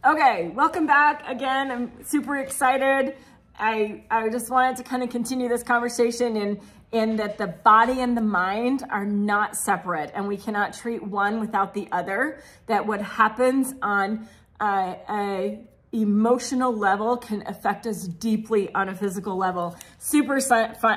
Okay, welcome back again. I'm super excited. I just wanted to kind of continue this conversation in that the body and the mind are not separate, and we cannot treat one without the other. That what happens on a emotional level can affect us deeply on a physical level. Super sunny.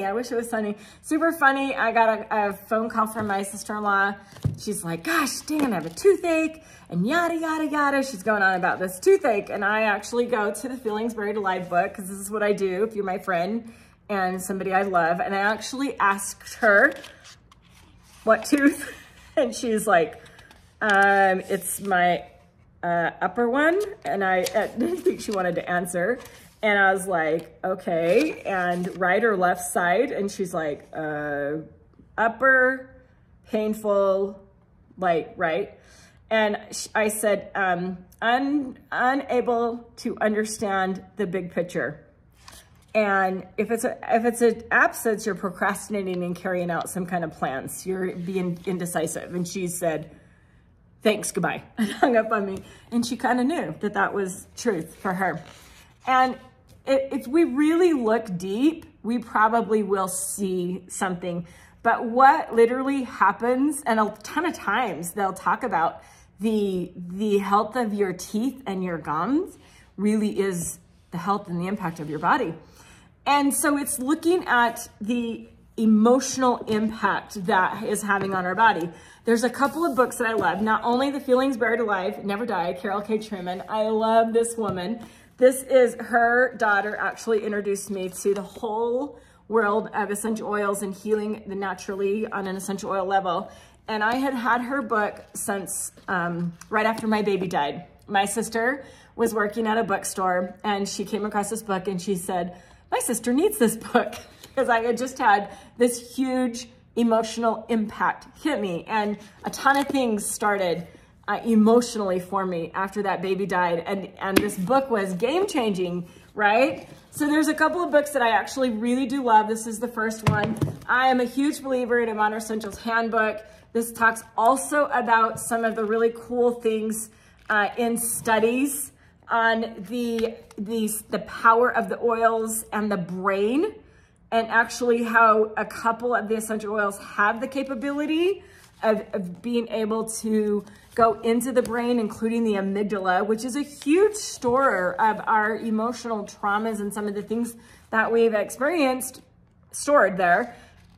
I wish it was sunny. Super funny. I got a phone call from my sister-in-law. She's like, gosh, dang, I have a toothache and yada, yada, yada. She's going on about this toothache. And I actually go to the Feelings Buried Alive book, because this is what I do if you're my friend and somebody I love. And I actually asked her what tooth, and she's like, it's my upper one. And I didn't think she wanted to answer. And I was like, okay, and right or left side? And she's like, upper, painful, like, right? And I said, unable to understand the big picture. And if it's an absence, you're procrastinating and carrying out some kind of plans. You're being indecisive. And she said, thanks, goodbye, and hung up on me. And she kind of knew that that was truth for her. And if we really look deep, we probably will see something. But what literally happens, and a ton of times they'll talk about the health of your teeth and your gums really is the health and the impact of your body. And so it's looking at the emotional impact that is having on our body. There's a couple of books that I love. Not only The Feelings Buried Alive, Never Die, Carol K. Trueman. I love this woman. This is her daughter actually introduced me to the whole world of essential oils and healing the naturally on an essential oil level. And I had her book since right after my baby died. My sister was working at a bookstore and she came across this book and she said, my sister needs this book, because I had just had this huge emotional impact hit me, and a ton of things started emotionally for me after that baby died, and this book was game-changing, right? So there's a couple of books that I actually really do love. This is the first one. I am a huge believer in a Modern Essentials Handbook. This talks also about some of the really cool things in studies on the power of the oils and the brain, and actually how a couple of the essential oils have the capability of being able to go into the brain, including the amygdala, which is a huge storer of our emotional traumas and some of the things that we've experienced stored there.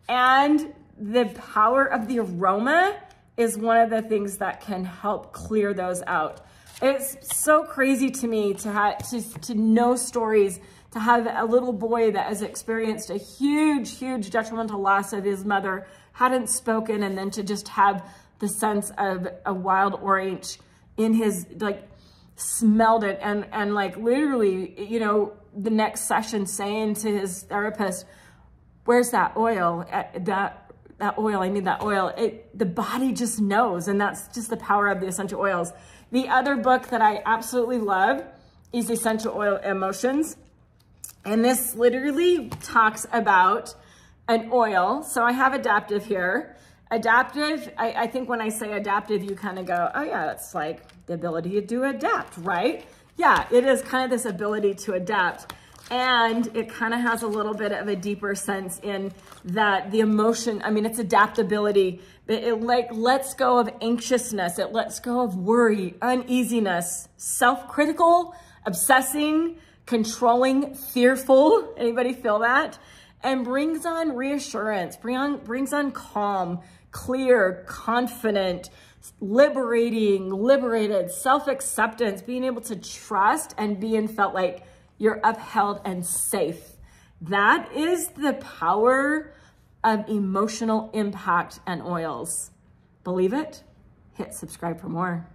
And the power of the aroma is one of the things that can help clear those out. It's so crazy to me to know stories, to have a little boy that has experienced a huge, huge detrimental loss of his mother, hadn't spoken, and then to just have the sense of a wild orange in his, like, smelled it, and like literally, you know, the next session saying to his therapist, where's that oil? That oil, I need that oil. The body just knows, and that's just the power of the essential oils. The other book that I absolutely love is Essential Oil Emotions. And this literally talks about an oil. So I have adaptive here. Adaptive, I think when I say adaptive, you kind of go, oh yeah, it's like the ability to adapt, right? Yeah, it is kind of this ability to adapt. And it kind of has a little bit of a deeper sense in that the emotion, I mean, it's adaptability, but it like lets go of anxiousness. It lets go of worry, uneasiness, self-critical, obsessing, controlling, fearful. Anybody feel that? And brings on reassurance, brings on calm, clear, confident, liberated, self-acceptance, being able to trust and being felt like you're upheld and safe. That is the power of emotional impact and oils. Believe it? Hit subscribe for more.